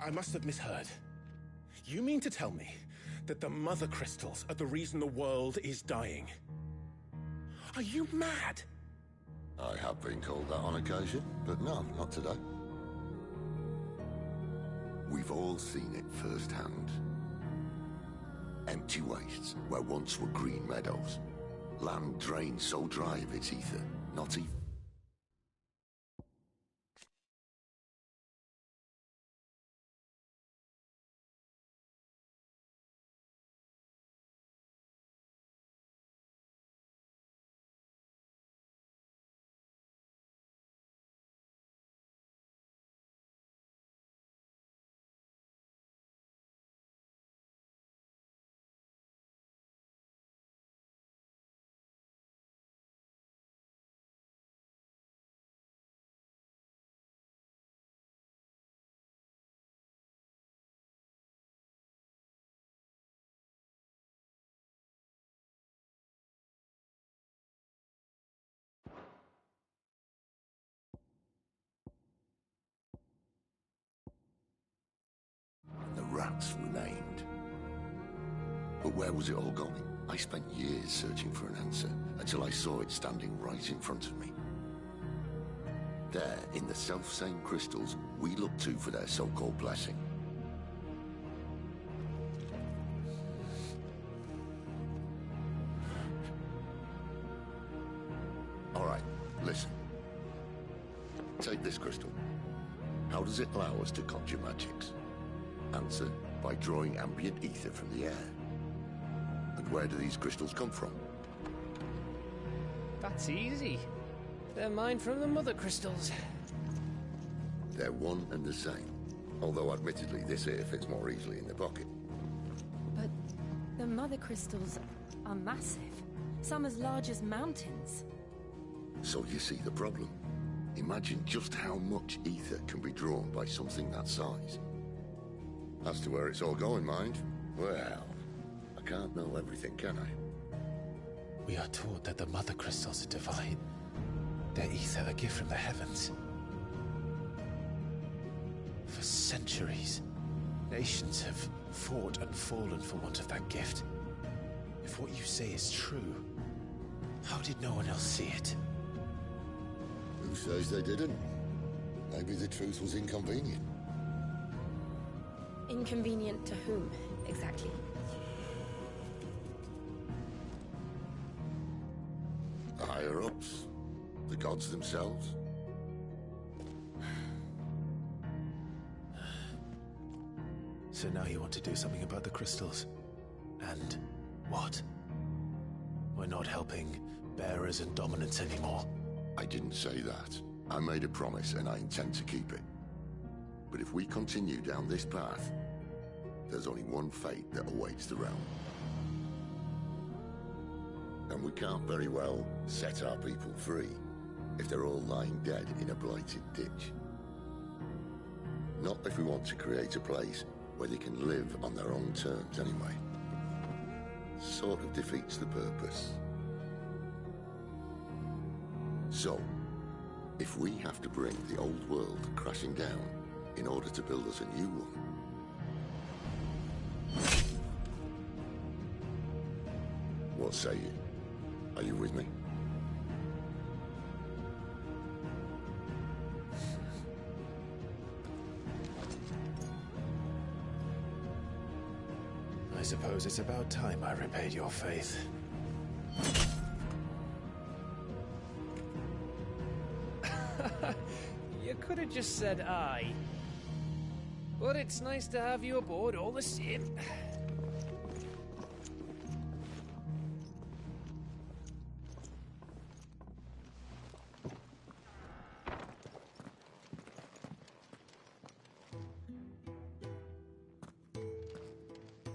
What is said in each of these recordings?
I must have misheard. You mean to tell me that the mother crystals are the reason the world is dying? Are you mad? I have been called that on occasion, but no, not today. We've all seen it firsthand. Empty wastes where once were green meadows. Land drained so dry of its ether, not even... The rats remained. But where was it all going? I spent years searching for an answer, until I saw it standing right in front of me. There, in the self-same crystals we look to for their so-called blessing. Alright, listen. Take this crystal. How does it allow us to conjure magics? Answer, by drawing ambient ether from the air. And where do these crystals come from? That's easy. They're mine from the mother crystals. They're one and the same. Although admittedly this here fits more easily in the pocket. But the mother crystals are massive. Some as large as mountains. So you see the problem. Imagine just how much ether can be drawn by something that size. As to where it's all going, mind, well, I can't know everything, can I? We are taught that the mother crystals are divine. Their ether a gift from the heavens. For centuries, nations have fought and fallen for want of that gift. If what you say is true, how did no one else see it? Who says they didn't? Maybe the truth was inconvenient. Inconvenient to whom, exactly? The higher-ups? The gods themselves? So now you want to do something about the crystals. And what? We're not helping bearers and dominants anymore. I didn't say that. I made a promise and I intend to keep it. But if we continue down this path, there's only one fate that awaits the realm. And we can't very well set our people free if they're all lying dead in a blighted ditch. Not if we want to create a place where they can live on their own terms anyway. Sort of defeats the purpose. So, if we have to bring the old world crashing down in order to build us a new one, what say you? Are you with me? I suppose it's about time I repaid your faith. You could have just said aye. But it's nice to have you aboard all the same.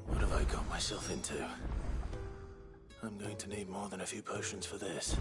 What have I got myself into? I'm going to need more than a few potions for this.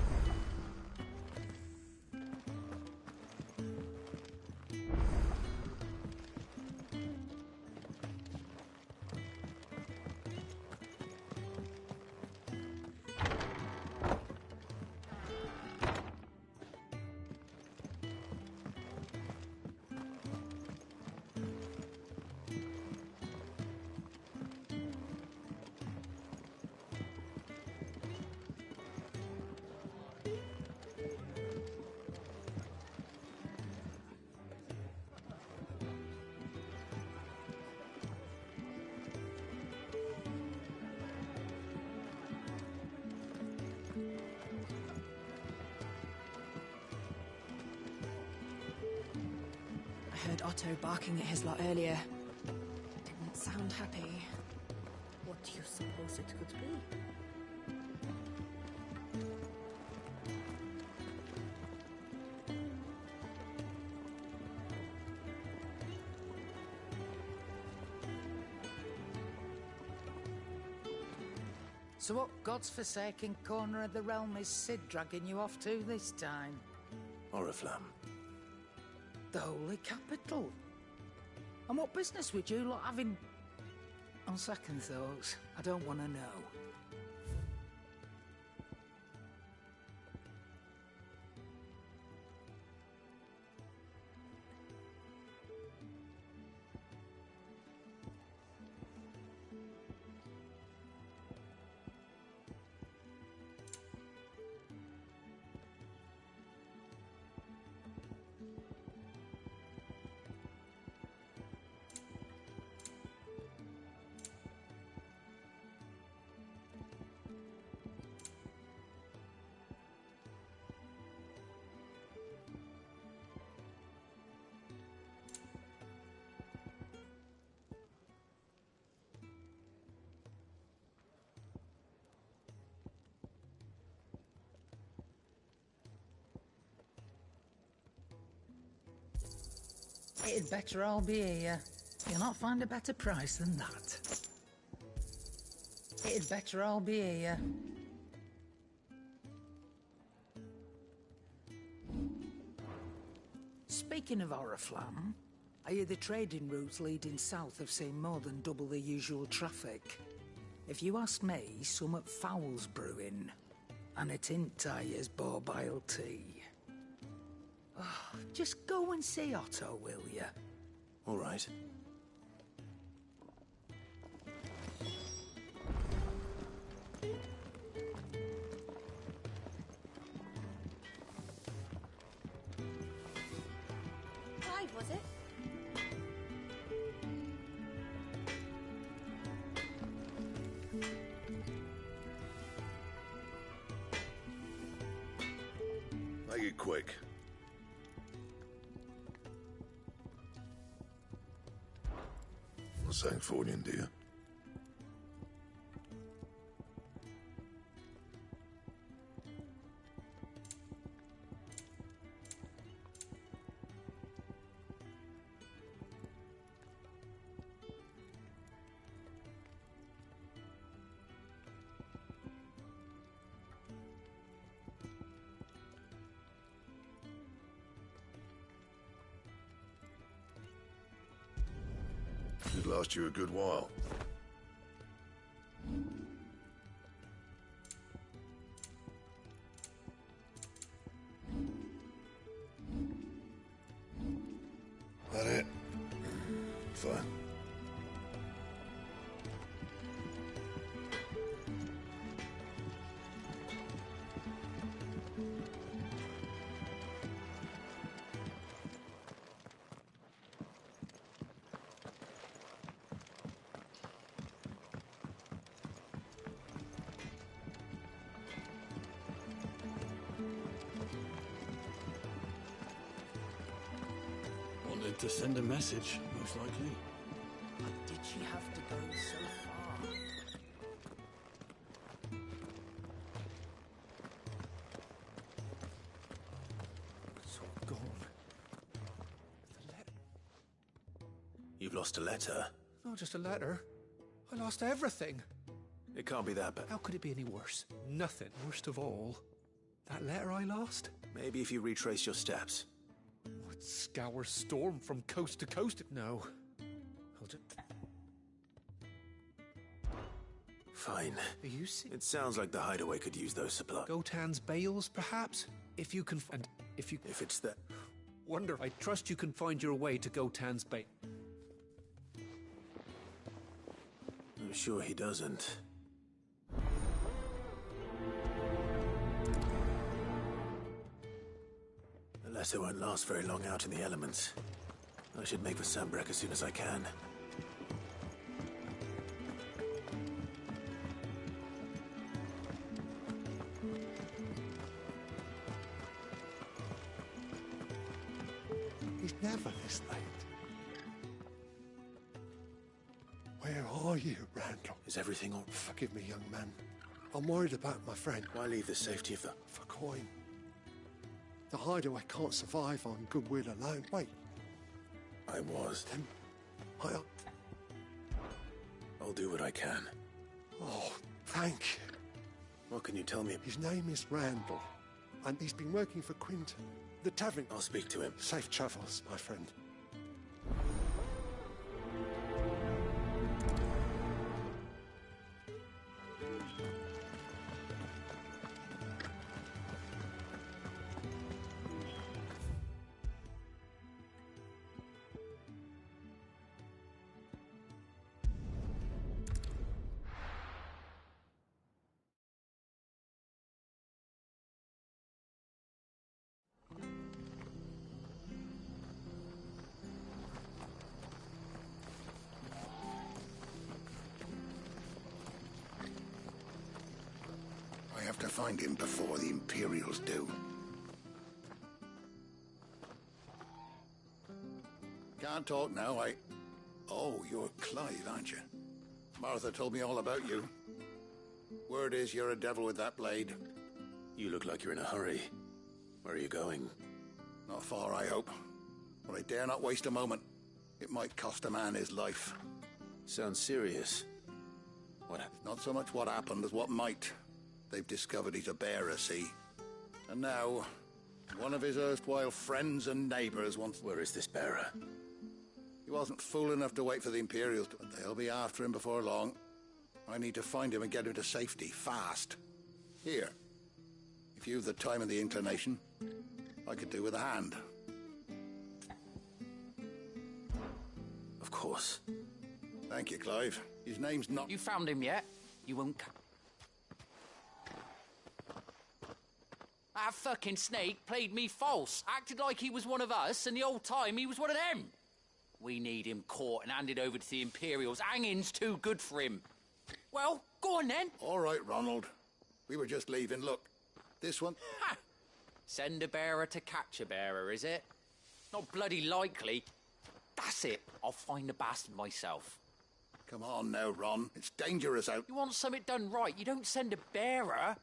heard Otto barking at his lot earlier. Didn't sound happy. What do you suppose it could be? So what God's forsaken corner of the realm is Sid dragging you off to this time? Oriflamme. The Holy Capital. And what business would you lot having? On second thoughts, I don't want to know. It'd better all be here. You'll not find a better price than that. It'd better all be here. Speaking of Oriflamme, I hear the trading routes leading south have seen more than double the usual traffic. If you ask me, summat foul's brewing. And it ain't Tyre's borbile tea. Oh, just go and see Otto, will you? All right. Clive, was it? Make it quick. St. Fornian, dear. Should last you a good while. That it? Fine. Wanted to send a message, most likely. But did she have to go so far? It's all gone. The letter. You've lost a letter? Not just a letter. I lost everything. It can't be that bad. How could it be any worse? Nothing. Worst of all, that letter I lost? Maybe if you retrace your steps. Would scour storm from coast to coast. No. I'll just... Fine. Are you It sounds like the hideaway could use those supplies. Gotan's bales, perhaps? If you can... And if you... If it's that... Wonder. I trust you can find your way to Gotan's bale. I'm sure he doesn't. The letter won't last very long out in the elements. I should make for Sambrek as soon as I can. He's never this late. Where are you, Randall? Is everything all... Forgive me, young man. I'm worried about my friend. Why leave the safety of the... For coin. The hideaway can't survive on goodwill alone. Wait. I was. Then I'll do what I can. Oh, thank you. What can you tell me? His name is Randall, and he's been working for Quinton, the tavern. I'll speak to him. Safe travels, my friend. I have to find him before the Imperials do. Can't talk now, Oh, you're Clive, aren't you? Martha told me all about you. Word is you're a devil with that blade. You look like you're in a hurry. Where are you going? Not far, I hope. But I dare not waste a moment. It might cost a man his life. Sounds serious. What? Not so much what happened as what might. They've discovered he's a bearer, see? And now, one of his erstwhile friends and neighbors wants... Where is this bearer? He wasn't fool enough to wait for the Imperials, but they'll be after him before long. I need to find him and get him to safety, fast. Here. If you've the time and the inclination, I could do with a hand. Of course. Thank you, Clive. His name's not... You found him yet? You won't... That fucking snake played me false, acted like he was one of us, and the whole time he was one of them. We need him caught and handed over to the Imperials. Hanging's too good for him. Well, go on then. All right, Ronald. We were just leaving. Look, this one... Ha! Send a bearer to catch a bearer, is it? Not bloody likely. That's it. I'll find the bastard myself. Come on now, Ron. It's dangerous out... You want something done right, you don't send a bearer.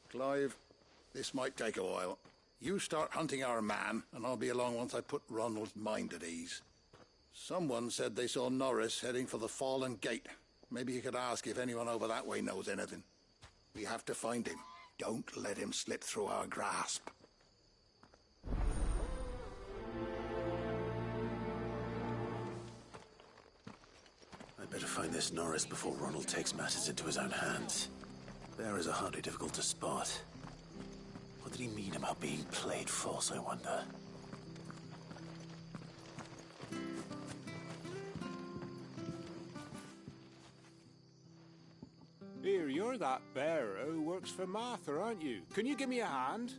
Clive, this might take a while. You start hunting our man, and I'll be along once I put Ronald's mind at ease. Someone said they saw Norris heading for the Fallen Gate. Maybe you could ask if anyone over that way knows anything. We have to find him. Don't let him slip through our grasp. I'd better find this Norris before Ronald takes matters into his own hands. Bearers are hardly difficult to spot. What did he mean about being played false, I wonder? Here, you're that bearer who works for Martha, aren't you? Can you give me a hand?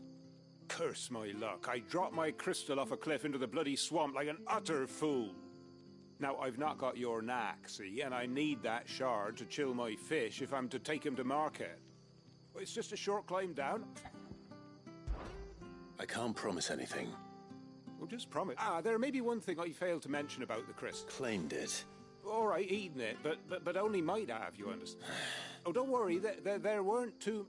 Curse my luck, I dropped my crystal off a cliff into the bloody swamp like an utter fool. Now, I've not got your knack, see, and I need that shard to chill my fish if I'm to take him to market. It's just a short climb down. I can't promise anything. Well, just promise. There may be one thing I failed to mention about the crystal. Claimed it. All right, eating it, but only might have, you understand? Oh, don't worry, there weren't too...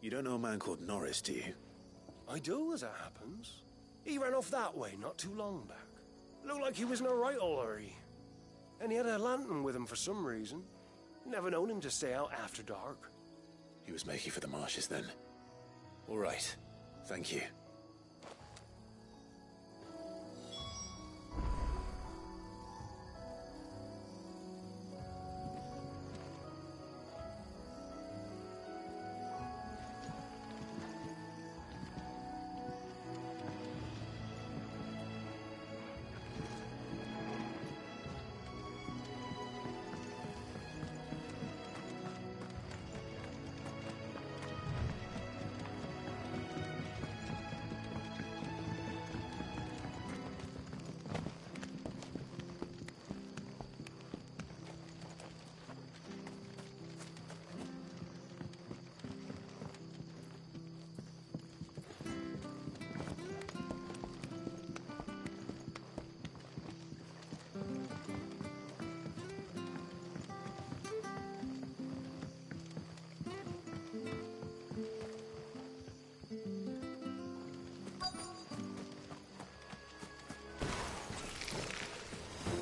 You don't know a man called Norris, do you? I do, as it happens. He ran off that way not too long back. Looked like he was in a right old hurry. And he had a lantern with him for some reason. Never known him to stay out after dark. He was making for the marshes then. All right. Thank you.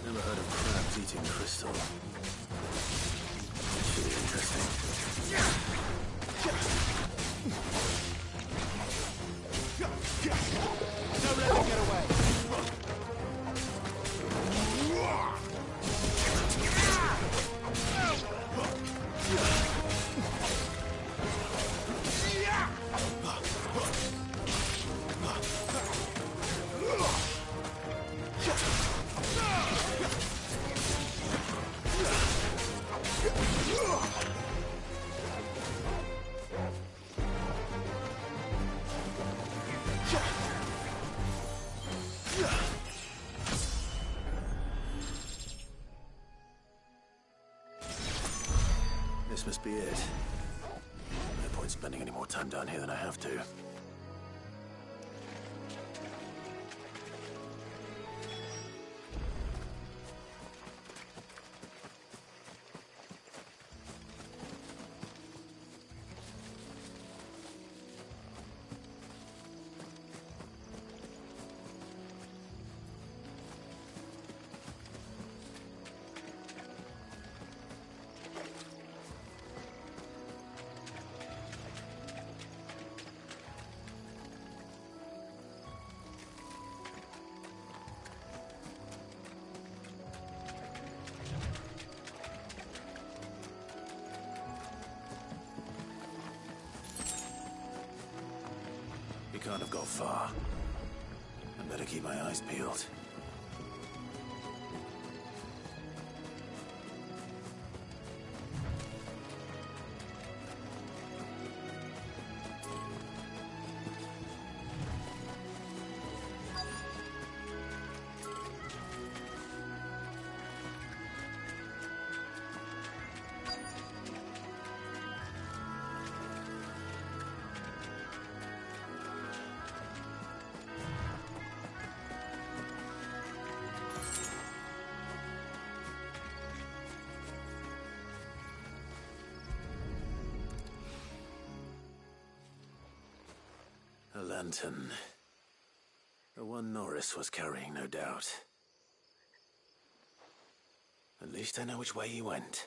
Never heard of crabs eating crystal. Should be interesting. Don't let them get away. This must be it. No point spending any more time down here than I have to. He can't have got far. I better keep my eyes peeled. A lantern. The one Norris was carrying, no doubt. At least I know which way he went.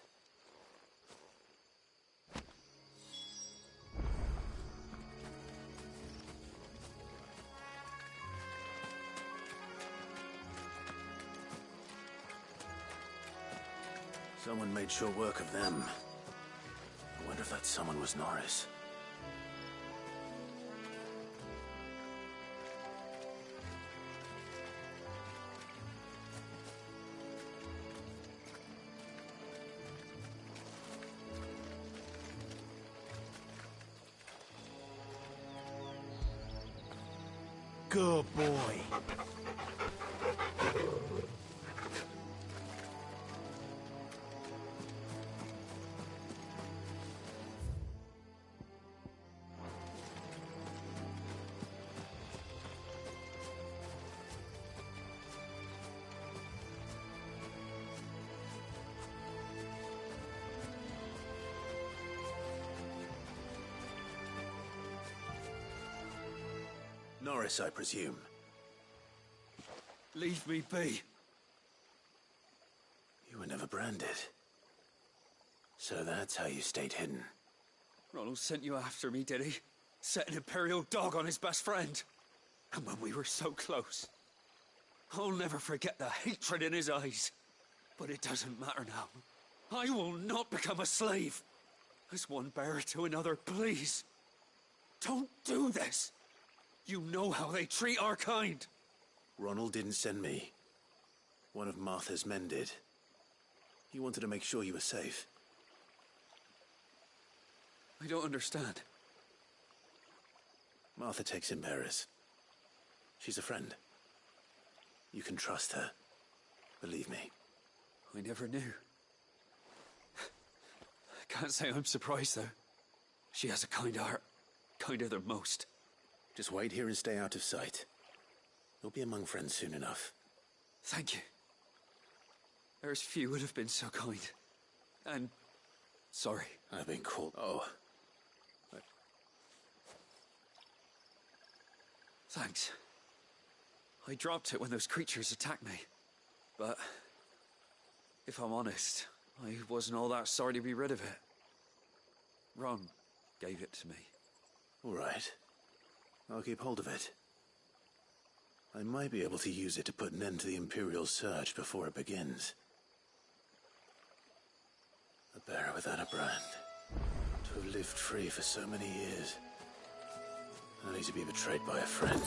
Someone made short work of them. I wonder if that someone was Norris. Good boy. Norris, I presume. Leave me be. You were never branded. So that's how you stayed hidden. Ronald sent you after me, did he? Set an Imperial dog on his best friend. And when we were so close. I'll never forget the hatred in his eyes. But it doesn't matter now. I will not become a slave. As one bearer to another, please. Don't do this. You know how they treat our kind. Ronald didn't send me. One of Martha's men did. He wanted to make sure you were safe. I don't understand. Martha takes in bearers. She's a friend. You can trust her. Believe me. I never knew. I can't say I'm surprised, though. She has a kind heart. Kinder than most. Just wait here and stay out of sight. You'll be among friends soon enough. Thank you. There's few would have been so kind. And... sorry. I've been called... Oh. Thanks. I dropped it when those creatures attacked me. But... if I'm honest, I wasn't all that sorry to be rid of it. Ron gave it to me. All right. I'll keep hold of it. I might be able to use it to put an end to the Imperial surge before it begins. A bearer without a brand. To have lived free for so many years. Only to be betrayed by a friend.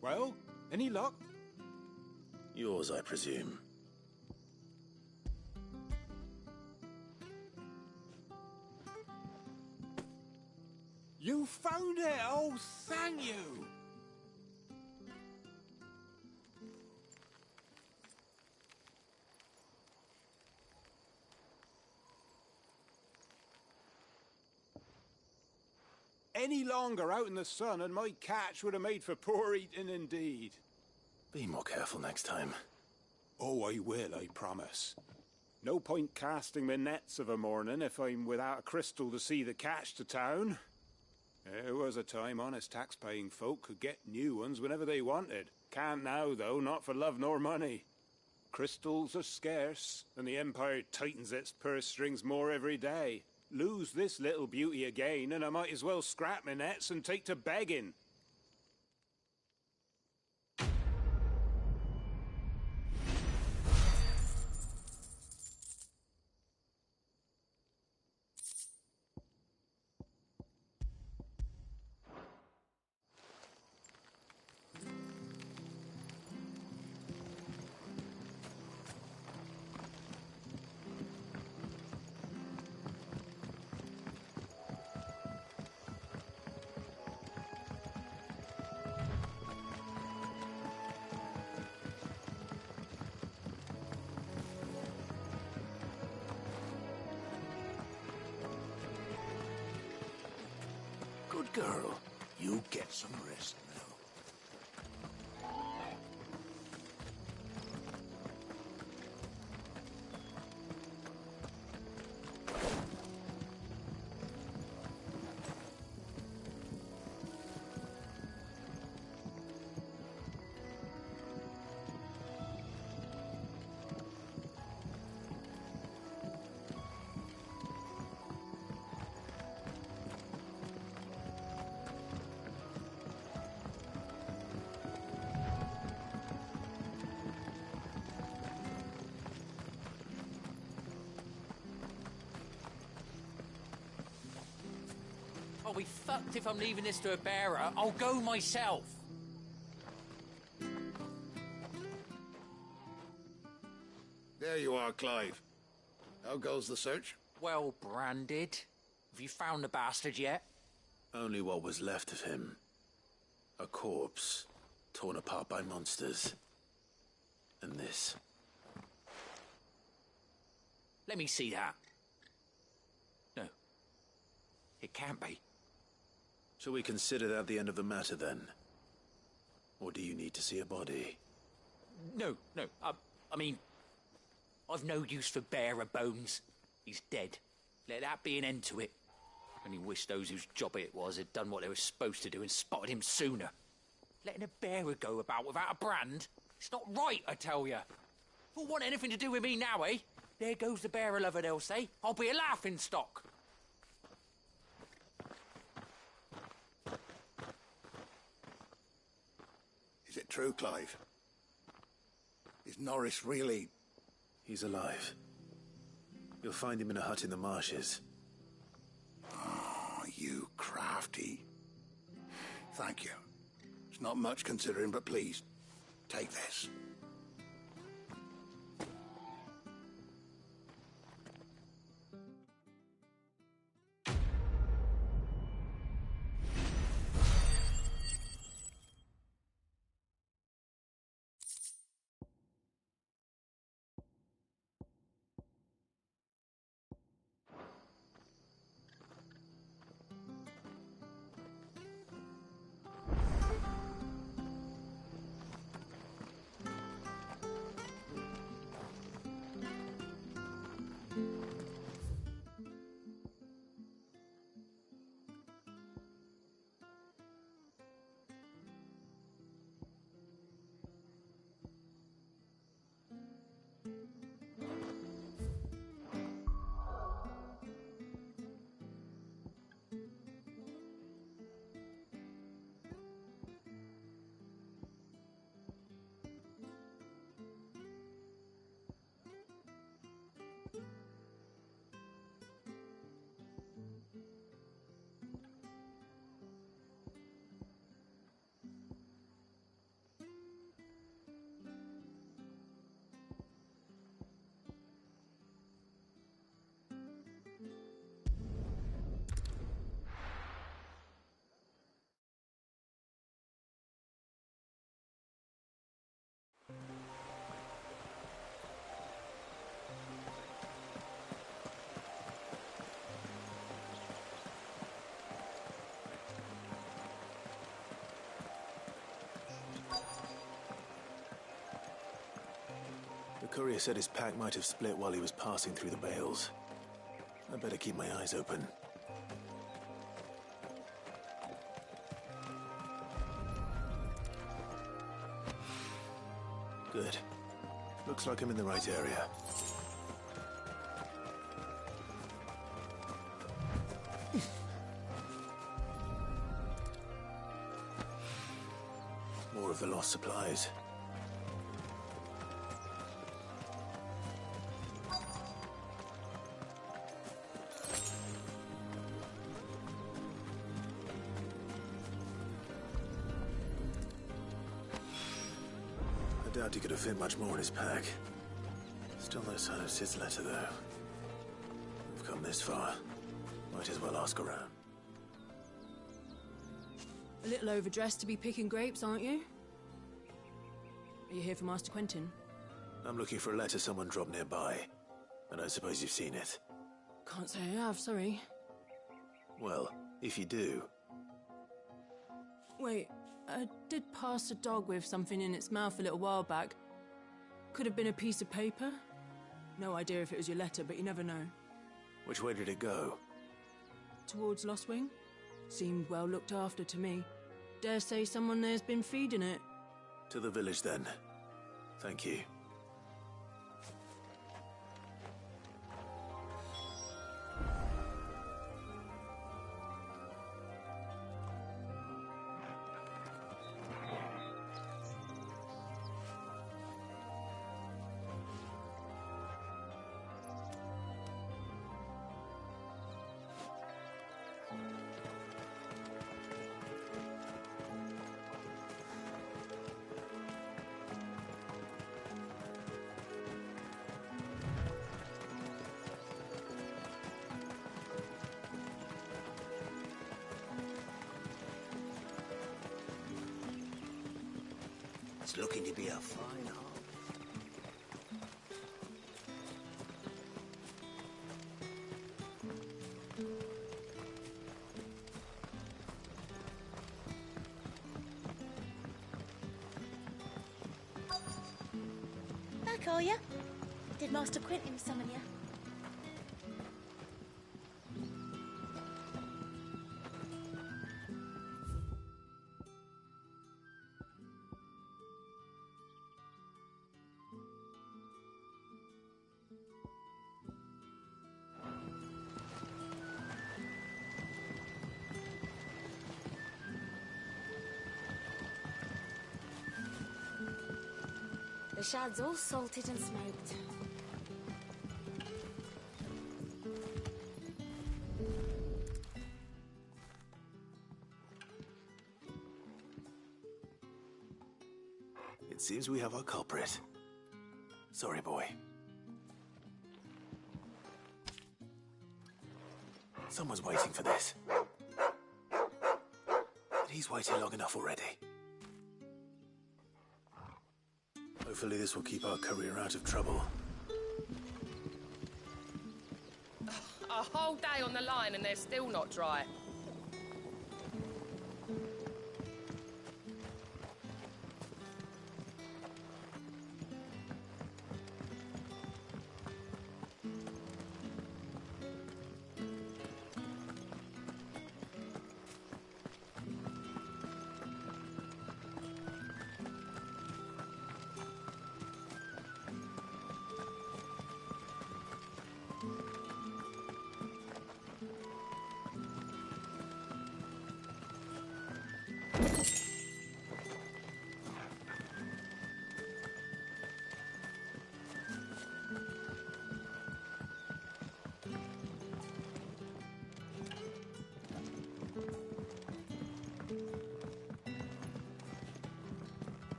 Well, any luck? Yours, I presume. You found it! Oh, thank you! Any longer out in the sun and my catch would have made for poor eating indeed. Be more careful next time. Oh, I will, I promise. No point casting my nets of a morning if I'm without a crystal to see the catch to town. There was a time honest tax-paying folk could get new ones whenever they wanted. Can't now, though, not for love nor money. Crystals are scarce, and the Empire tightens its purse strings more every day. Lose this little beauty again, and I might as well scrap my nets and take to begging. Good girl. You get some rest now. I'll be fucked if I'm leaving this to a bearer. I'll go myself. There you are, Clive. How goes the search? Well branded. Have you found the bastard yet? Only what was left of him. A corpse, torn apart by monsters. And this. Let me see that. No. It can't be. Shall we consider that the end of the matter, then? Or do you need to see a body? No. I mean, I've no use for bearer bones. He's dead. Let that be an end to it. Only wish those whose job it was had done what they were supposed to do and spotted him sooner. Letting a bearer go about without a brand? It's not right, I tell you. Who'll want anything to do with me now, eh? There goes the bearer lover, they'll say. I'll be a laughing stock. Is it true, Clive? Is Norris really... He's alive. You'll find him in a hut in the marshes. Oh, you crafty. Thank you. It's not much considering, but please, take this. The courier said his pack might have split while he was passing through the bales. I better keep my eyes open. Good. Looks like I'm in the right area. More of the lost supplies. I doubt he could have fit much more in his pack. Still no sign of Sid's letter, though. We've come this far. Might as well ask around. A little overdressed to be picking grapes, aren't you? Are you here for Master Quentin? I'm looking for a letter someone dropped nearby. And I suppose you've seen it. Can't say I have, sorry. Well, if you do... Wait, I did pass a dog with something in its mouth a little while back. Could have been a piece of paper. No idea if it was your letter, but you never know. Which way did it go? Towards Lostwing? Seemed well looked after to me. Dare say someone there's been feeding it. To the village, then. Thank you. It's looking to be a fine harvest. Back, are you? Did Master Quentin summon you? The shad's all salted and smoked. It seems we have our culprit. Sorry, boy. Someone's waiting for this. But he's waited long enough already. Hopefully this will keep our career out of trouble. A whole day on the line and they're still not dry.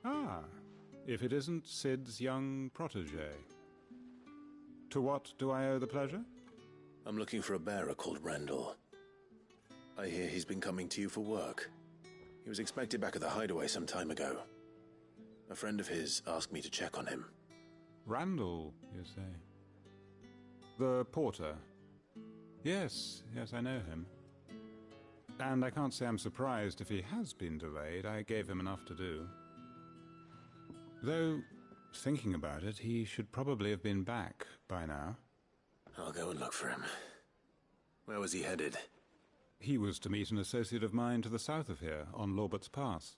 Ah, if it isn't Sid's young protege. To what do I owe the pleasure? I'm looking for a bearer called Randall. I hear he's been coming to you for work. He was expected back at the hideaway some time ago. A friend of his asked me to check on him. Randall, you say? The porter? Yes, I know him. And I can't say I'm surprised if he has been delayed. I gave him enough to do. Though, thinking about it, he should probably have been back by now. I'll go and look for him. Where was he headed? He was to meet an associate of mine to the south of here, on Lorbert's Pass.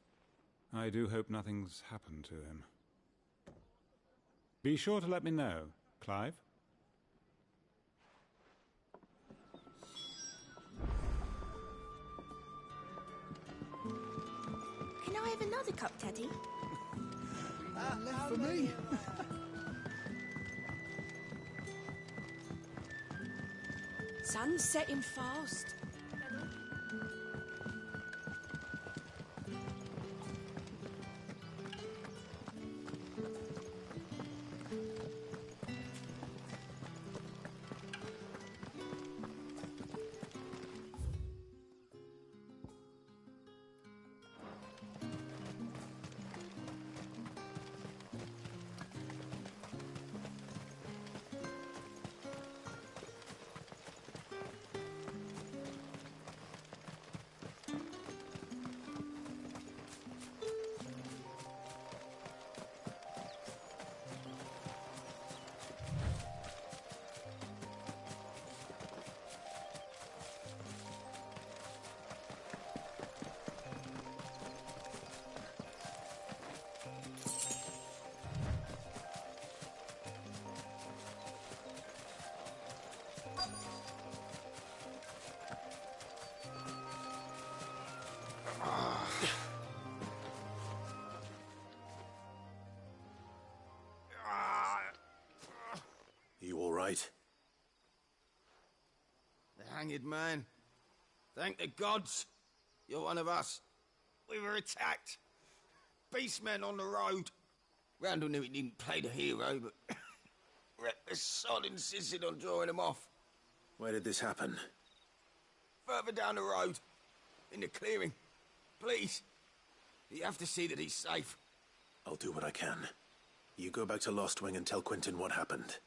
I do hope nothing's happened to him. Be sure to let me know, Clive. Can I have another cup, Teddy? Left for me. Sun's setting fast. You all right? The hanged man. Thank the gods. You're one of us. We were attacked. beastmen on the road. Randall knew he didn't play the hero, but the sod insisted on drawing him off. Where did this happen? Further down the road. In the clearing. Please. You have to see that he's safe. I'll do what I can. You go back to Lost Wing and tell Quentin what happened.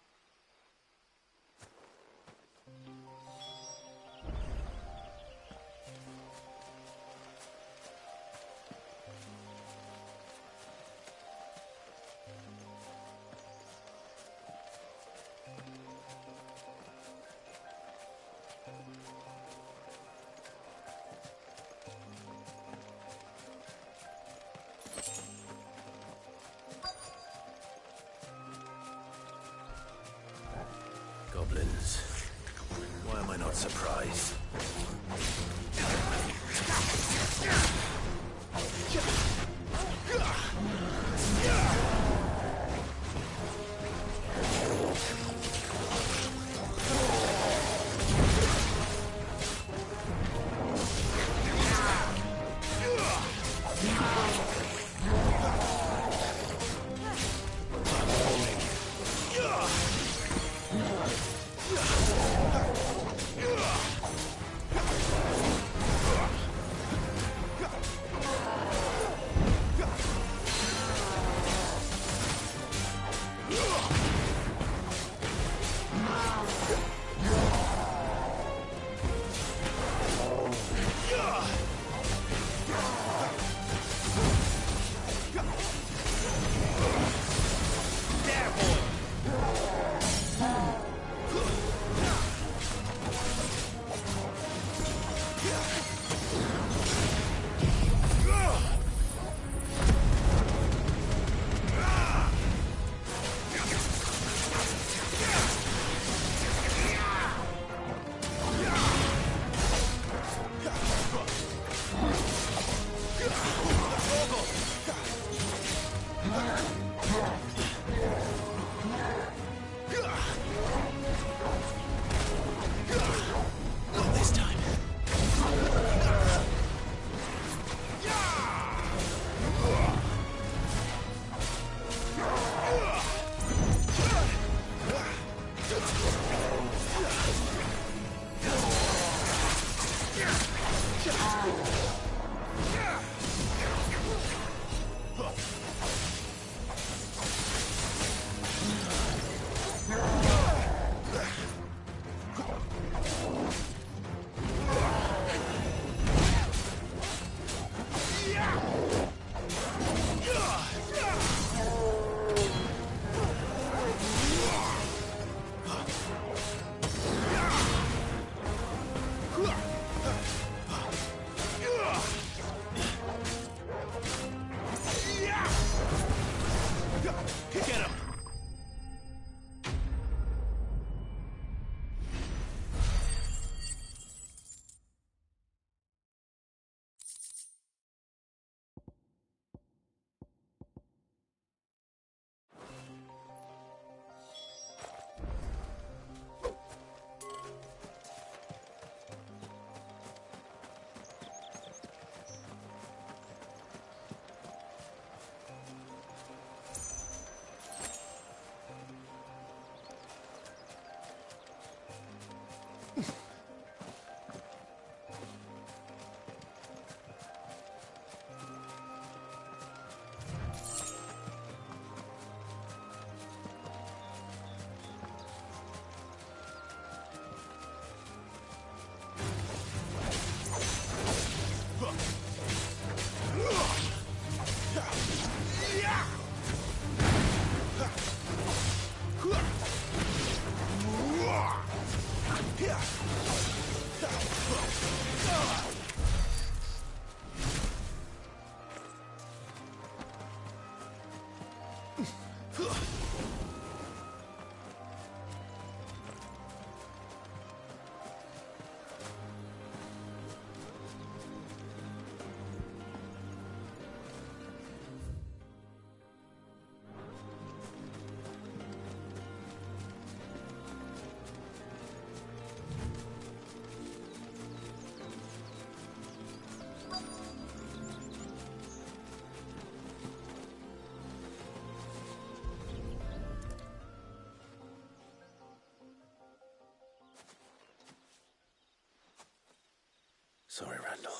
Sorry, Randall.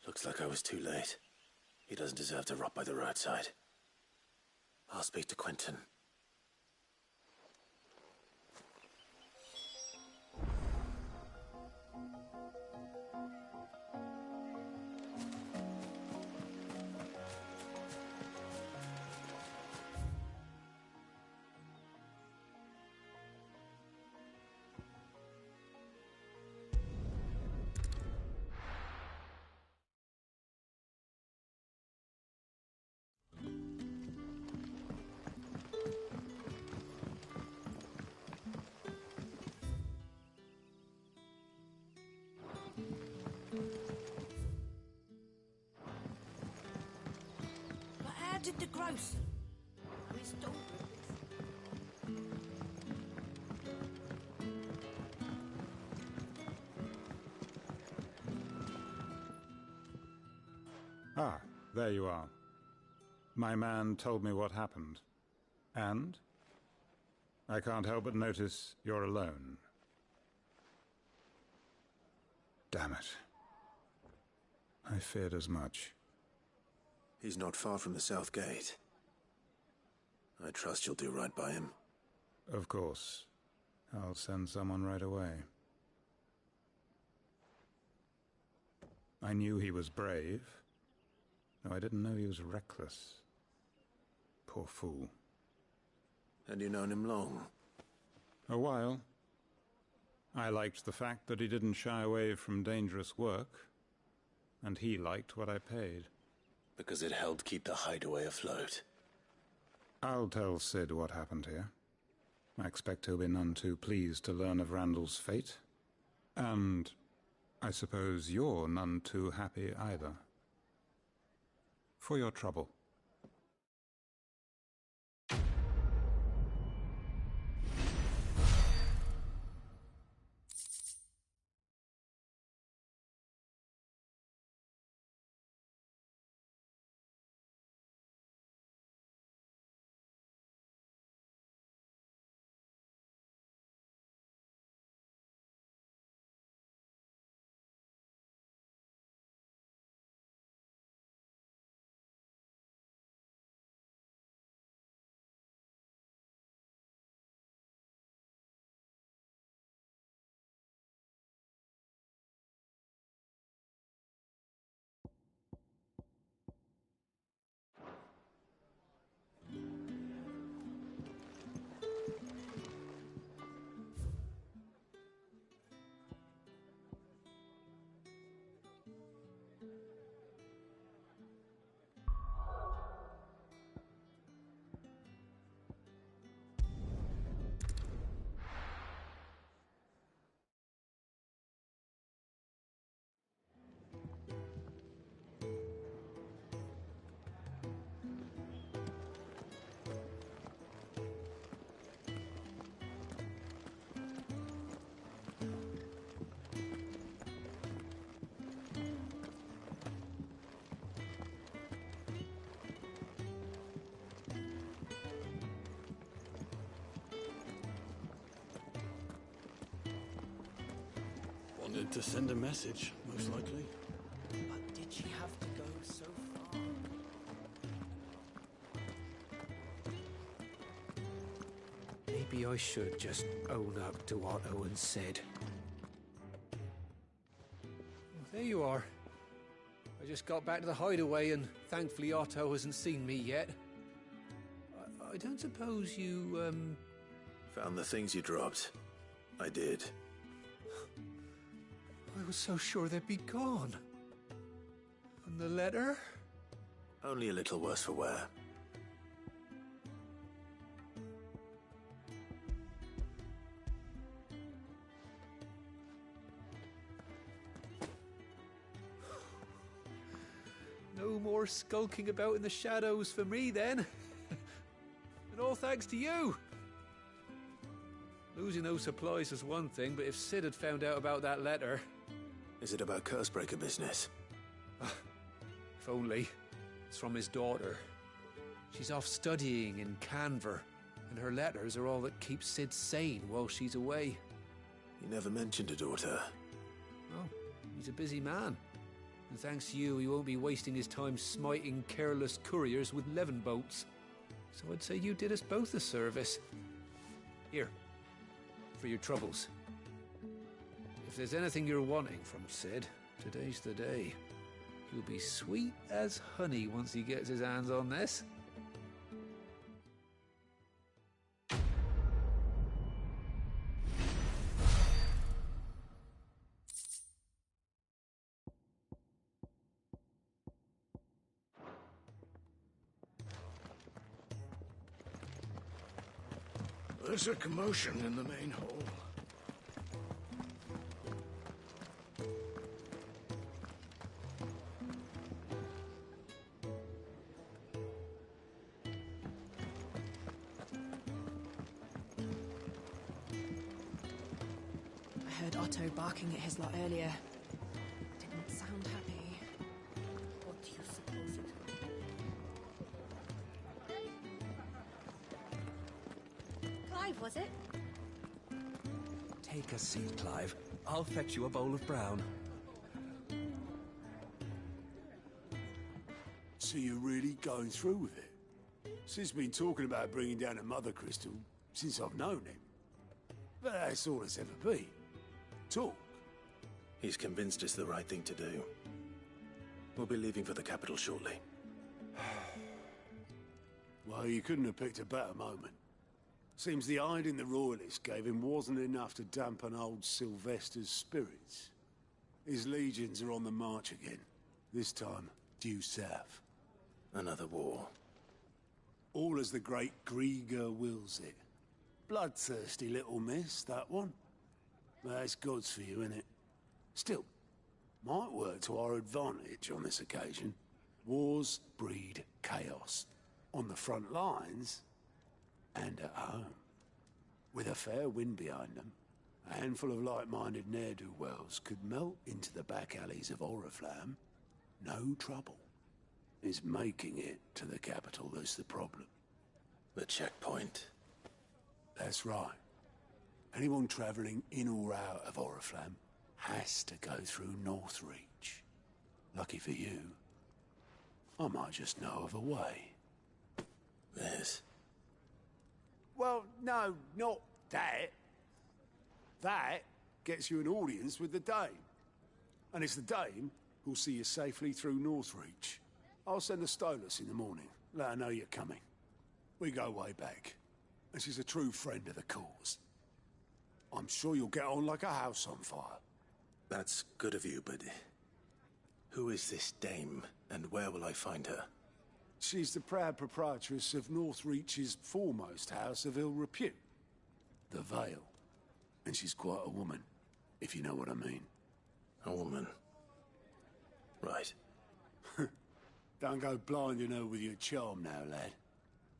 Looks like I was too late. He doesn't deserve to rot by the roadside. I'll speak to Quentin. But how did the grocer? His daughter. Ah, there you are. My man told me what happened. And? I can't help but notice you're alone. Damn it. I feared as much. He's not far from the South Gate. I trust you'll do right by him. Of course. I'll send someone right away. I knew he was brave, though I didn't know he was reckless. Poor fool. And you known him long? A while. I liked the fact that he didn't shy away from dangerous work, and he liked what I paid. Because it helped keep the hideaway afloat. I'll tell Sid what happened here. I expect he'll be none too pleased to learn of Randall's fate. And I suppose you're none too happy either. For your trouble. Wanted to send a message, most likely. But did she have to go so far? Maybe I should just own up to what Owen said. There you are. I just got back to the hideaway and thankfully Otto hasn't seen me yet. I don't suppose you, Found the things you dropped. I did. I was so sure they'd be gone. And the letter? Only a little worse for wear. No more skulking about in the shadows for me, then. And all thanks to you. Losing those supplies was one thing, but if Sid had found out about that letter... Is it about Cursebreaker business? If only. It's from his daughter. She's off studying in Canver, and her letters are all that keeps Sid sane while she's away. You never mentioned a daughter. Oh, He's a busy man. And thanks to you, he won't be wasting his time smiting careless couriers with levin boats. So I'd say you did us both a service. Here, for your troubles. If there's anything you're wanting from Sid, today's the day. He'll be sweet as honey once he gets his hands on this. There's a commotion in the main hall. I heard Otto barking at his lot earlier. Didn't sound happy. What do you suppose it... Clive, was it? Take a seat, Clive. I'll fetch you a bowl of brown. So you're really going through with it? Sid's been talking about bringing down a mother crystal since I've known him. But that's all it's ever been. Talk. He's convinced it's the right thing to do. We'll be leaving for the capital shortly. Well, you couldn't have picked a better moment. Seems the hiding the Royalists gave him wasn't enough to dampen old Sylvester's spirits. His legions are on the march again, this time due south. Another war. All as the great Grieger wills it. Bloodthirsty little miss, that one. That's God's for you, innit? Still, might work to our advantage on this occasion. Wars breed chaos. On the front lines, and at home. With a fair wind behind them, a handful of like-minded ne'er-do-wells could melt into the back alleys of Oriflamme. No trouble. It's making it to the capital that's the problem. The checkpoint. That's right. Anyone travelling in or out of Oriflamme has to go through Northreach. Lucky for you, I might just know of a way. Yes. Well, no, not that. That gets you an audience with the Dame. And it's the Dame who'll see you safely through Northreach. I'll send a Stolas in the morning. Let her know you're coming. We go way back. And she's a true friend of the cause. I'm sure you'll get on like a house on fire. That's good of you, but... who is this Dame, and where will I find her? She's the proud proprietress of Northreach's foremost house of ill repute, the Vale. And she's quite a woman, if you know what I mean. A woman? Right. Don't go blinding her with your charm now, lad.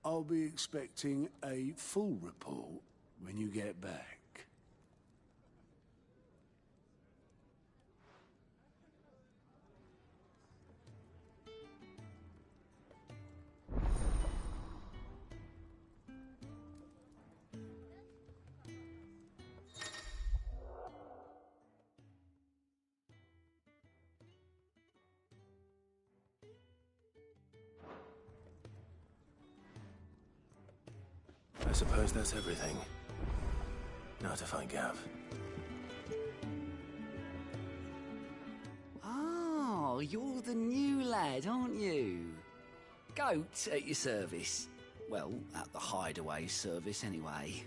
I'll be expecting a full report when you get back. I suppose that's everything. Now to find Gav. Oh, you're the new lad, aren't you? Goat at your service. Well, at the hideaway service, anyway.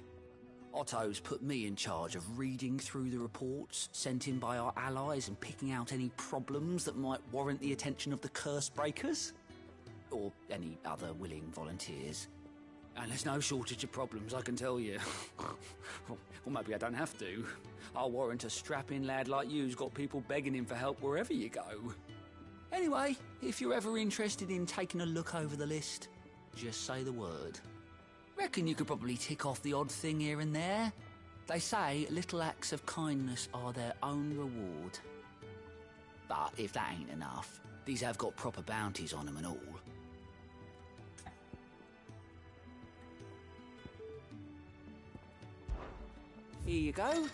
Otto's put me in charge of reading through the reports sent in by our allies and picking out any problems that might warrant the attention of the curse breakers. Or any other willing volunteers. And there's no shortage of problems, I can tell you. Well, maybe I don't have to. I'll warrant a strapping lad like you's got people begging him for help wherever you go. Anyway, if you're ever interested in taking a look over the list, just say the word. Reckon you could probably tick off the odd thing here and there. They say little acts of kindness are their own reward. But if that ain't enough, these have got proper bounties on them and all. Here you go.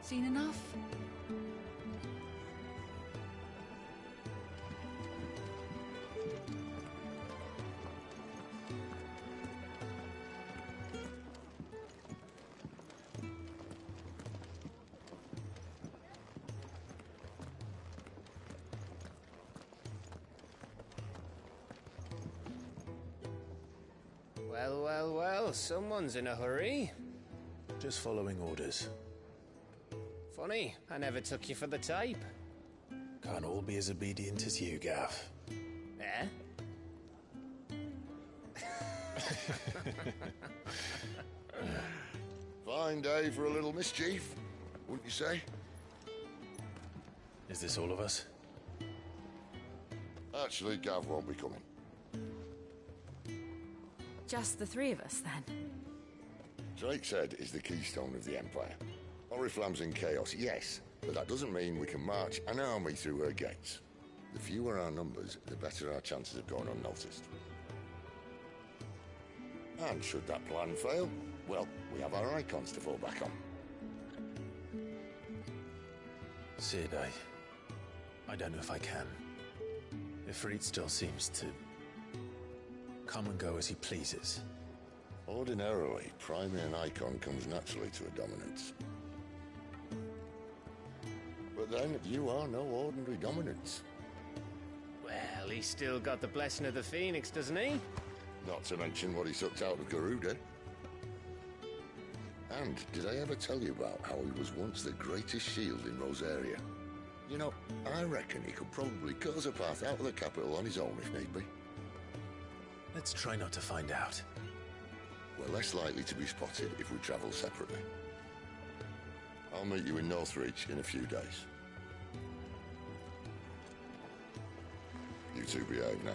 Seen enough? Well, well, well, someone's in a hurry. Just following orders. Funny, I never took you for the type. Can't all be as obedient as you, Gav. Eh? Fine day for a little mischief, wouldn't you say? Is this all of us? Actually, Gav won't be coming. Just the three of us, then? Drake's Head is the keystone of the Empire. Oriflamme's in chaos, yes, but that doesn't mean we can march an army through her gates. The fewer our numbers, the better our chances of going unnoticed. And should that plan fail, well, we have our icons to fall back on. Sid, I don't know if I can. Ifrit still seems to come and go as he pleases. Ordinarily, priming an icon comes naturally to a dominance. But then, you are no ordinary dominance. Well, he's still got the blessing of the Phoenix, doesn't he? Not to mention what he sucked out of Garuda. And did I ever tell you about how he was once the greatest shield in Rosaria? You know, I reckon he could probably cut us a path out of the capital on his own if need be. Let's try not to find out. We're less likely to be spotted if we travel separately. I'll meet you in Northreach in a few days. You two behave now.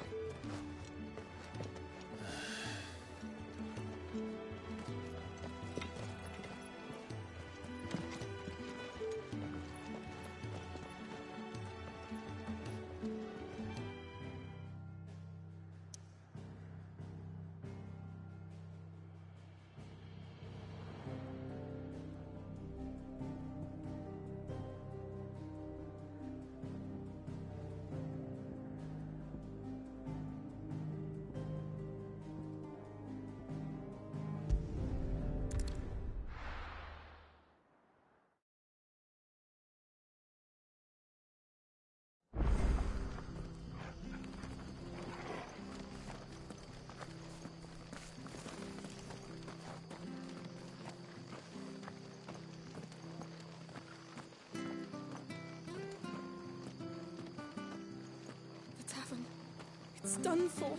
It's done for.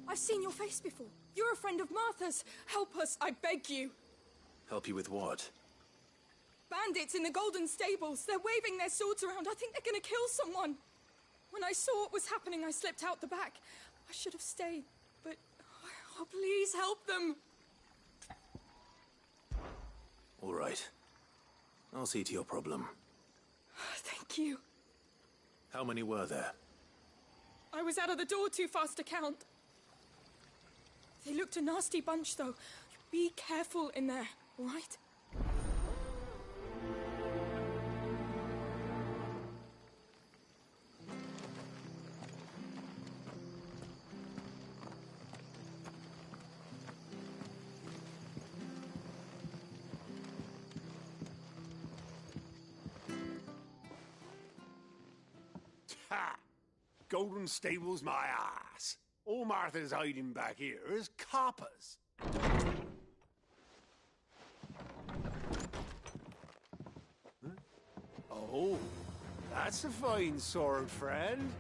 I've seen your face before. You're a friend of Martha's. Help us, I beg you. Help you with what? Bandits in the Golden Stables. They're waving their swords around. I think they're going to kill someone. When I saw what was happening, I slipped out the back. I should have stayed, but... Oh, please help them. All right. I'll see to your problem. Thank you. How many were there? I was out of the door too fast to count. They looked a nasty bunch, though. Be careful in there, all right? Ha! Golden Stables my ass. All Martha's hiding back here is coppers. Huh? Oh, that's a fine sword, friend.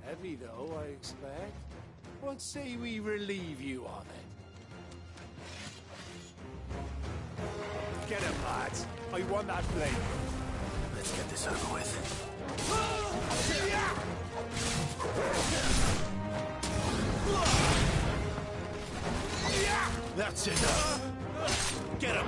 Heavy, though, I expect. What say we relieve you of it? Get him, lads. I want that blade. Let's get this over with. That's enough. Get him.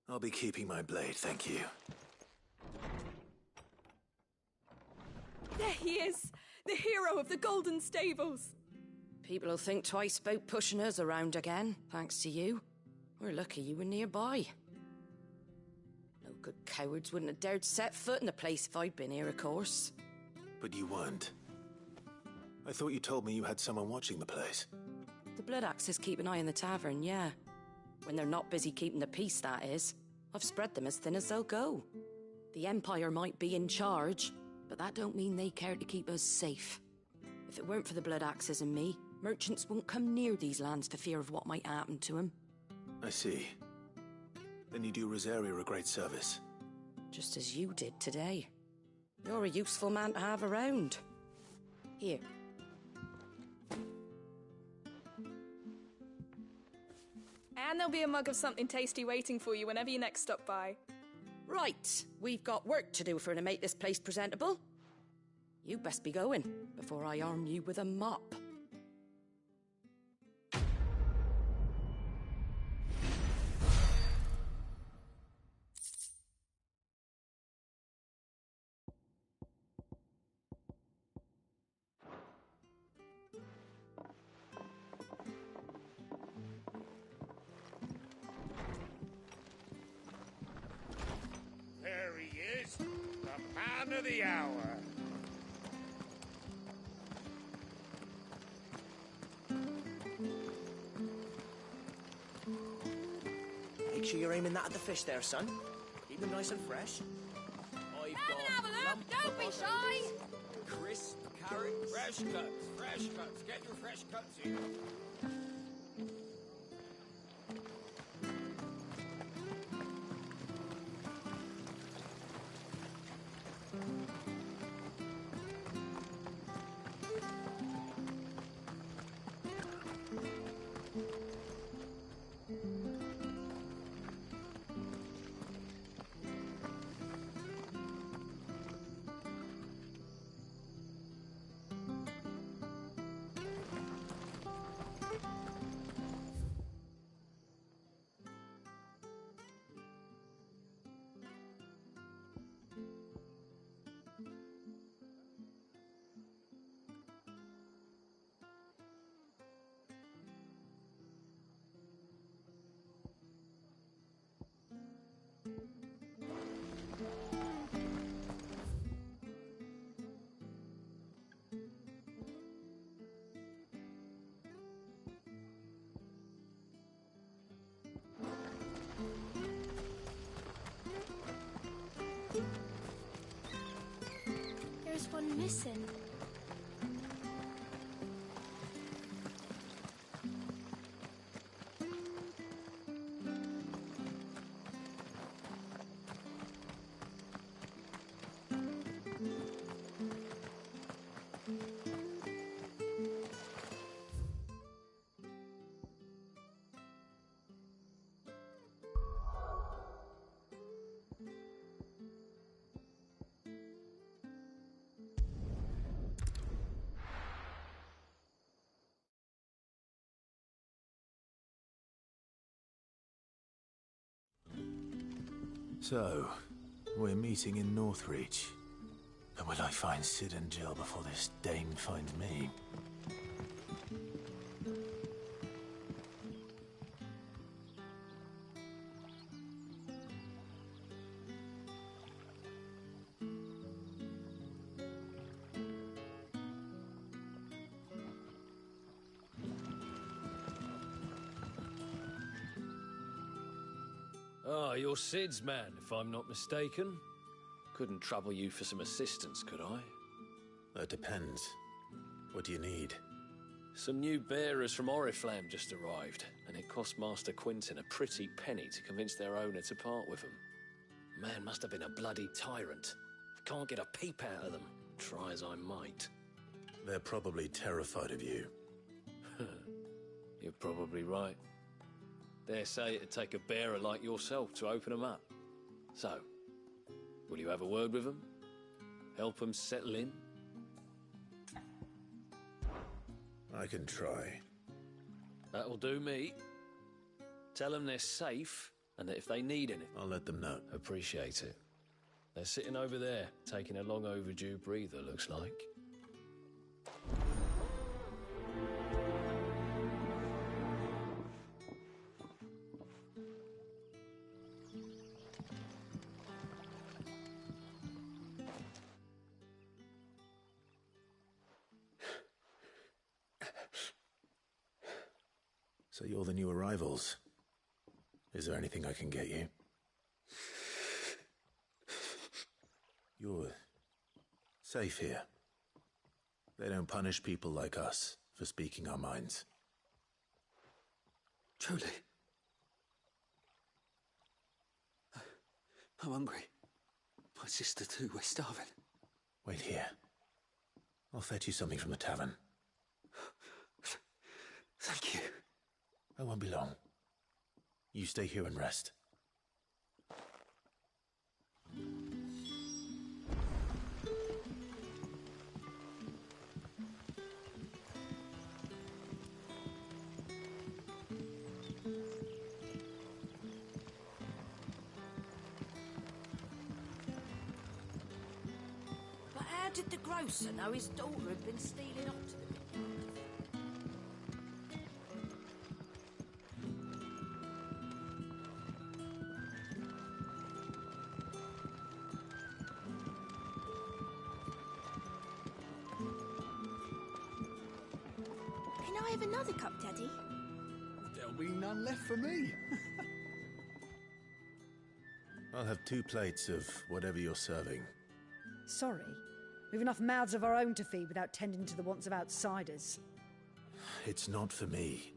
I'll be keeping my blade, thank you. There he is! The hero of the Golden Stables! People will think twice about pushing us around again, thanks to you. We're lucky you were nearby. No good cowards wouldn't have dared set foot in the place if I'd been here, of course. But you weren't. I thought you told me you had someone watching the place. The Blood Axes keep an eye on the tavern, yeah. When they're not busy keeping the peace, that is. I've spread them as thin as they'll go. The Empire might be in charge, but that don't mean they care to keep us safe. If it weren't for the Blood Axes and me, merchants won't come near these lands for fear of what might happen to them. I see. Then you do Rosaria a great service. Just as you did today. You're a useful man to have around. Here. And there'll be a mug of something tasty waiting for you whenever you next stop by. Right, we've got work to do for to make this place presentable. You best be going, before I arm you with a mop. There he is, the man of the hour. Make sure you're aiming that at the fish there, son. Keep them nice and fresh. Come and have a look, don't be shy! Crisp carrot, fresh cuts, fresh cuts. Get your fresh cuts in. There's one missing. So, we're meeting in Northreach. But will I find Sid and Jill before this dame finds me? Ah, you're Sid's man, if I'm not mistaken. Couldn't trouble you for some assistance, could I? That depends. What do you need? Some new bearers from Oriflamme just arrived, and it cost Master Quinton a pretty penny to convince their owner to part with them. Man must have been a bloody tyrant. I can't get a peep out of them, try as I might. They're probably terrified of you. You're probably right. Dare say it'd take a bearer like yourself to open them up. So, will you have a word with them? Help them settle in? I can try. That'll do me. Tell them they're safe, and that if they need anything... I'll let them know. Appreciate it. They're sitting over there, taking a long overdue breather, looks like. So you're the new arrivals. Is there anything I can get you? You're safe here. They don't punish people like us for speaking our minds. Truly. I'm hungry. My sister too, we're starving. Wait here. I'll fetch you something from the tavern. Thank you. I won't be long. You stay here and rest. But how did the grocer know his daughter had been stealing off to the Can I have another cup, Daddy? There'll be none left for me. I'll have 2 plates of whatever you're serving. Sorry. We've enough mouths of our own to feed without tending to the wants of outsiders. It's not for me.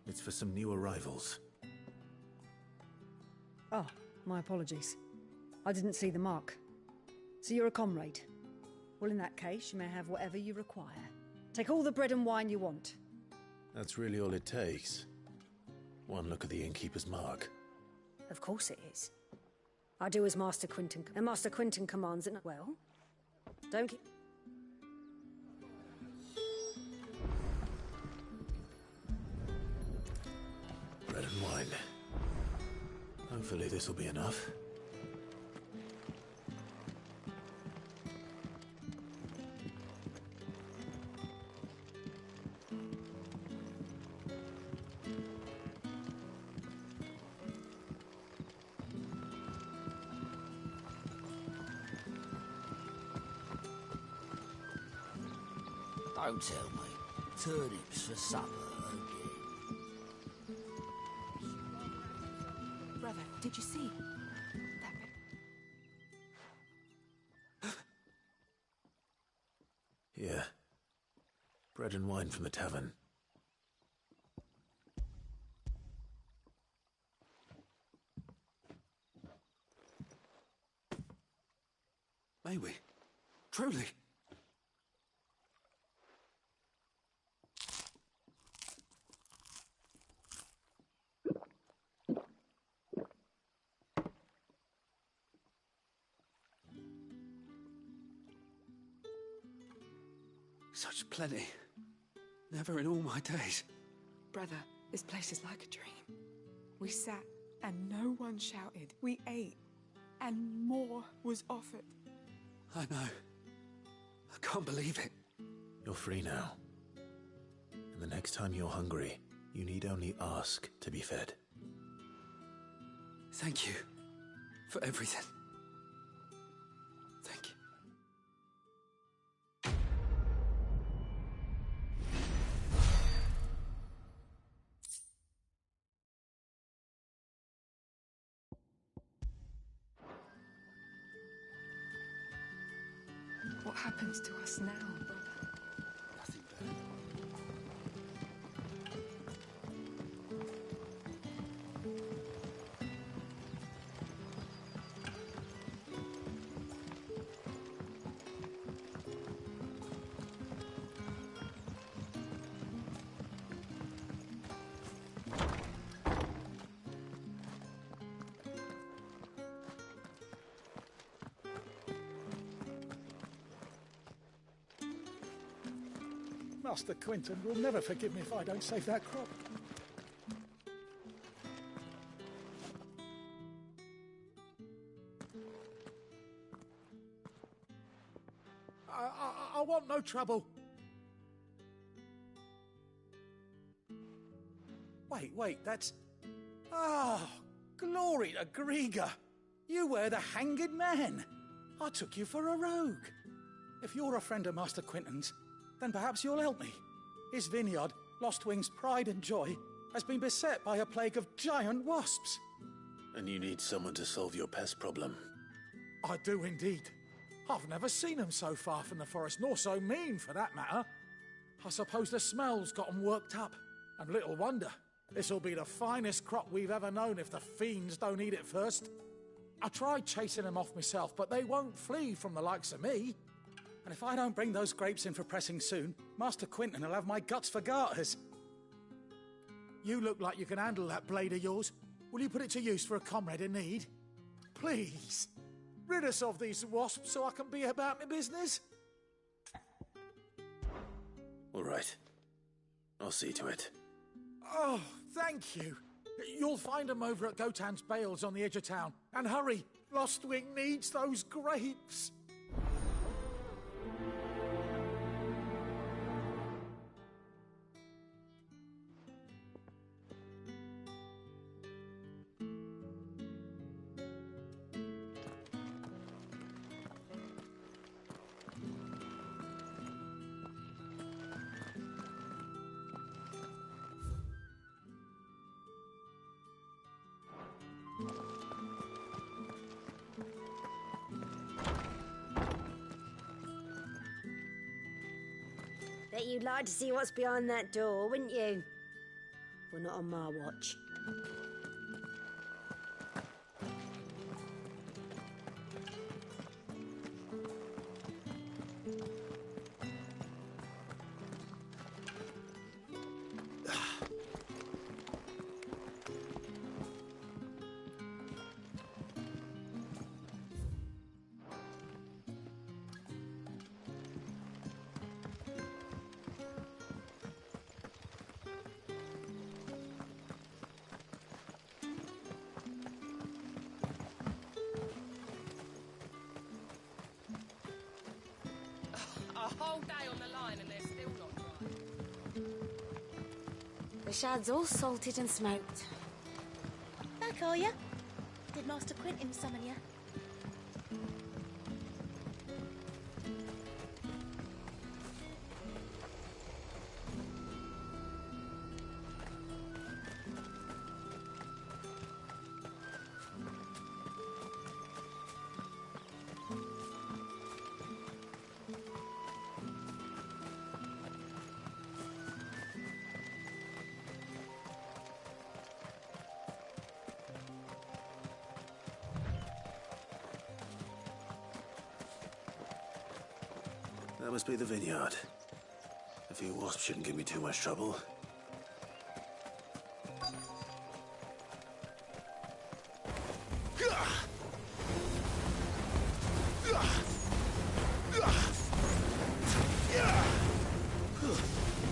It's for some new arrivals. Oh, my apologies. I didn't see the mark. So you're a comrade. Well, in that case, you may have whatever you require. Take all the bread and wine you want. That's really all it takes. One look at the innkeeper's mark. Of course it is. I do as Master Quinton... And Master Quinton commands it... Well, don't keep... Bread and wine. Hopefully this will be enough. Don't tell me. Turnips for supper again. Brother, did you see? Here. Bread and wine from the tavern. May we? Truly? Such plenty. Never in all my days. Brother, this place is like a dream. We sat and no one shouted. We ate and more was offered. I know. I can't believe it. You're free now. And the next time you're hungry, you need only ask to be fed. Thank you for everything. Thank you. What happens to us now, brother? Nothing bad. Master Quinton will never forgive me if I don't save that crop. trouble. Wait, that's... Oh, glory to Grieger. You were the hanged man. I took you for a rogue. If you're a friend of Master Quentin's, then perhaps you'll help me. His vineyard, Lostwing's pride and joy, has been beset by a plague of giant wasps. And you need someone to solve your pest problem. I do indeed. I've never seen them so far from the forest, nor so mean for that matter. I suppose the smell's got them worked up. And little wonder. This'll be the finest crop we've ever known if the fiends don't eat it first. I tried chasing them off myself, but they won't flee from the likes of me. And if I don't bring those grapes in for pressing soon, Master Quentin will have my guts for garters. You look like you can handle that blade of yours. Will you put it to use for a comrade in need? Please, rid us of these wasps so I can be about my business. All right. I'll see to it. Oh, thank you. You'll find them over at Gotan's Bales on the edge of town. And hurry, Lostwing needs those grapes. Bet you'd like to see what's behind that door, wouldn't you? Well, not on my watch. A whole day on the line and they're still not dry. The shad's all salted and smoked. Back, are you? Did Master Quentin summon you? That must be the vineyard. A few wasps shouldn't give me too much trouble.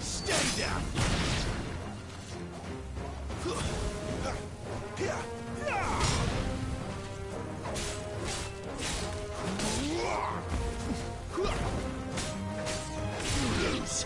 Stay down! Lose!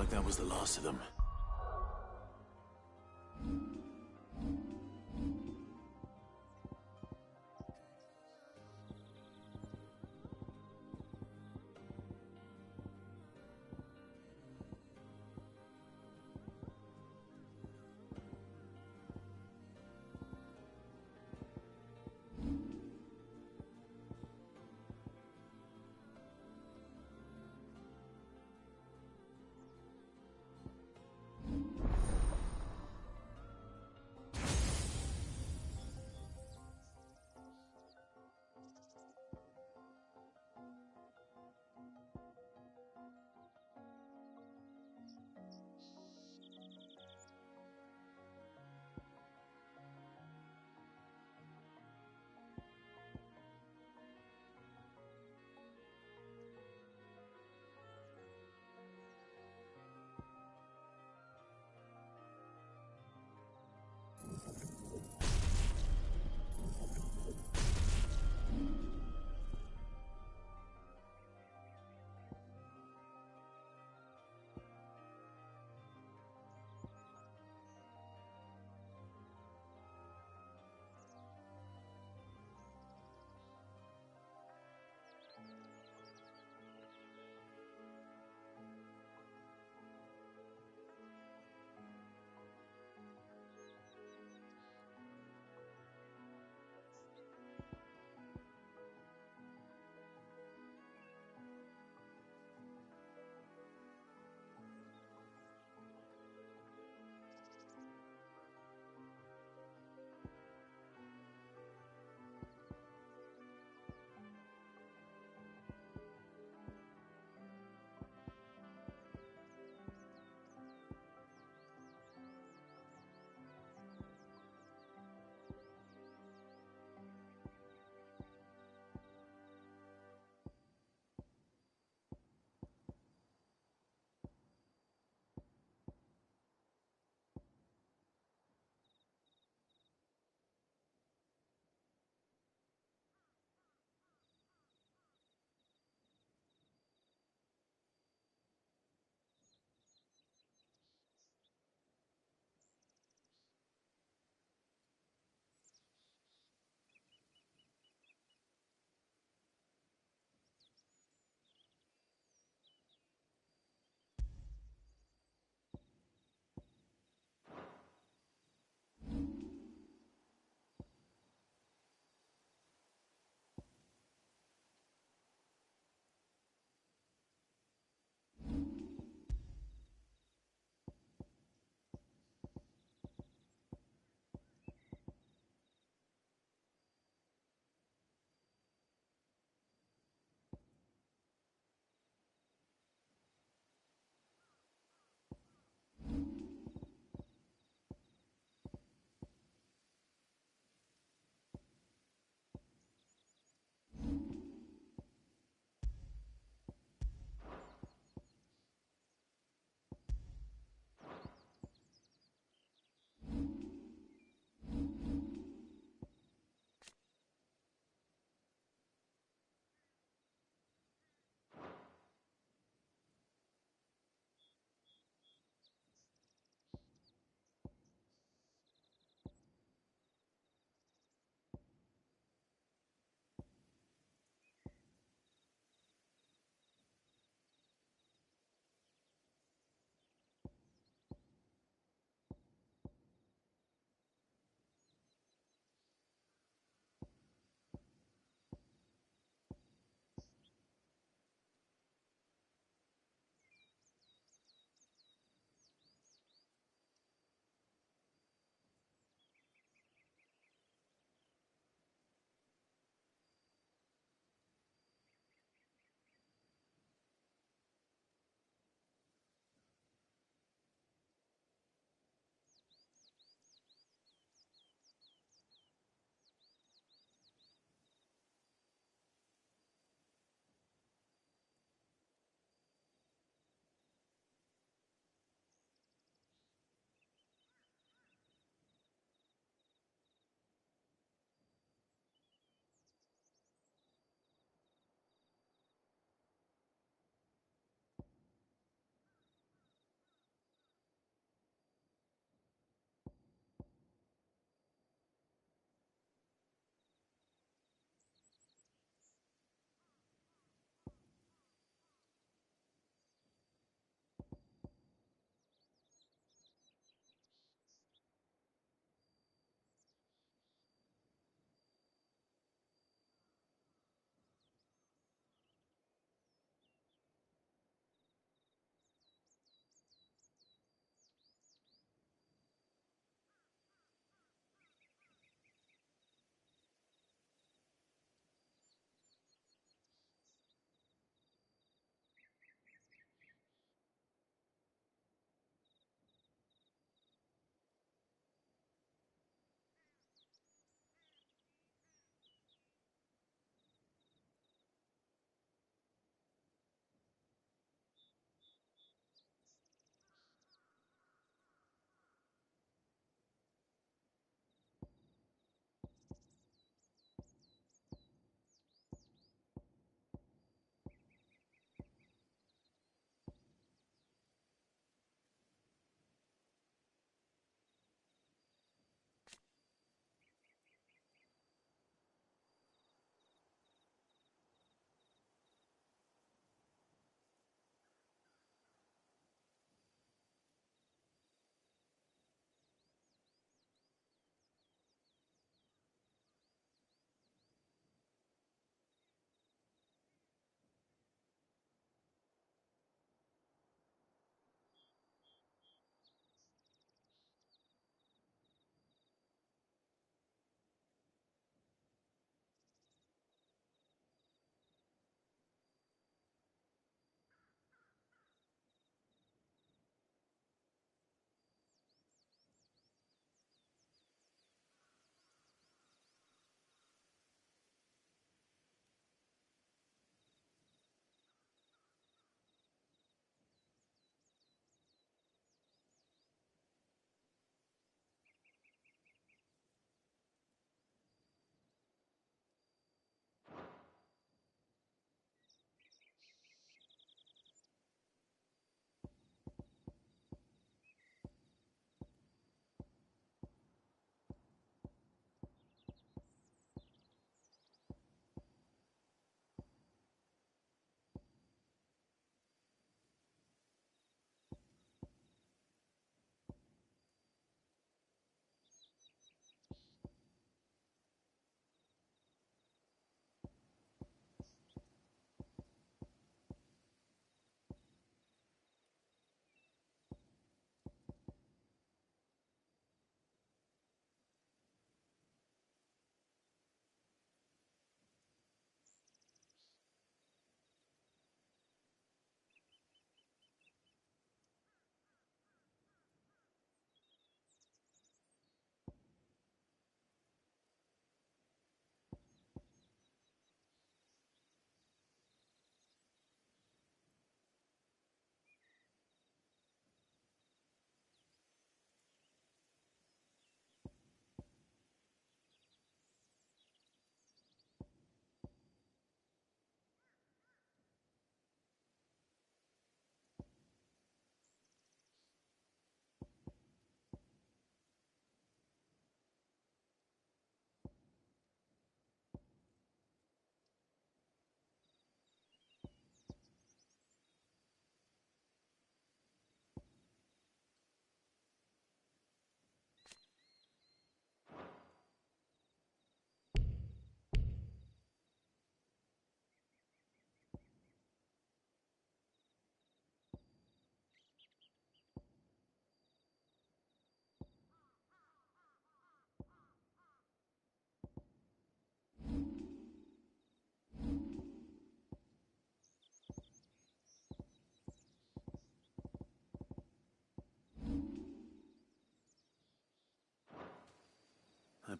like that was the last of them.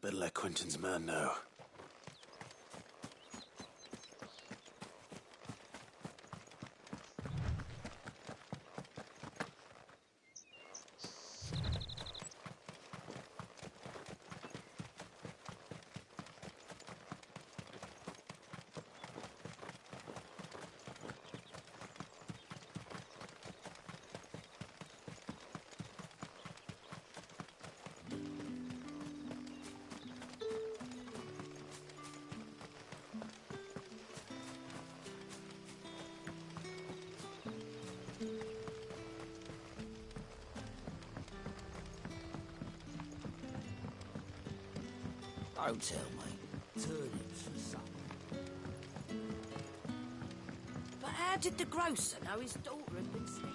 Better let Quentin's man know. Don't tell me. Turnips for supper. But how did the grocer know his daughter had been stealing?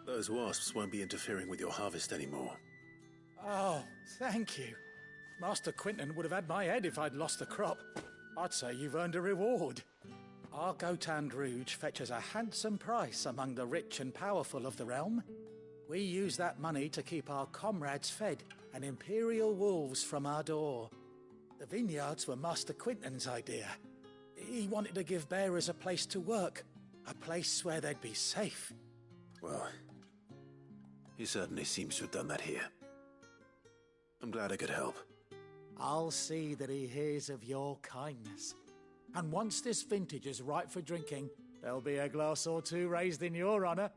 Those wasps won't be interfering with your harvest anymore. Oh, thank you. Master Quentin would have had my head if I'd lost the crop. I'd say you've earned a reward. Our Gotand Rouge fetches a handsome price among the rich and powerful of the realm. We use that money to keep our comrades fed and imperial wolves from our door. The vineyards were Master Quentin's idea. He wanted to give bearers a place to work, a place where they'd be safe. Well, he certainly seems to have done that here. I'm glad I could help. I'll see that he hears of your kindness. And once this vintage is ripe for drinking, there'll be a glass or two raised in your honour.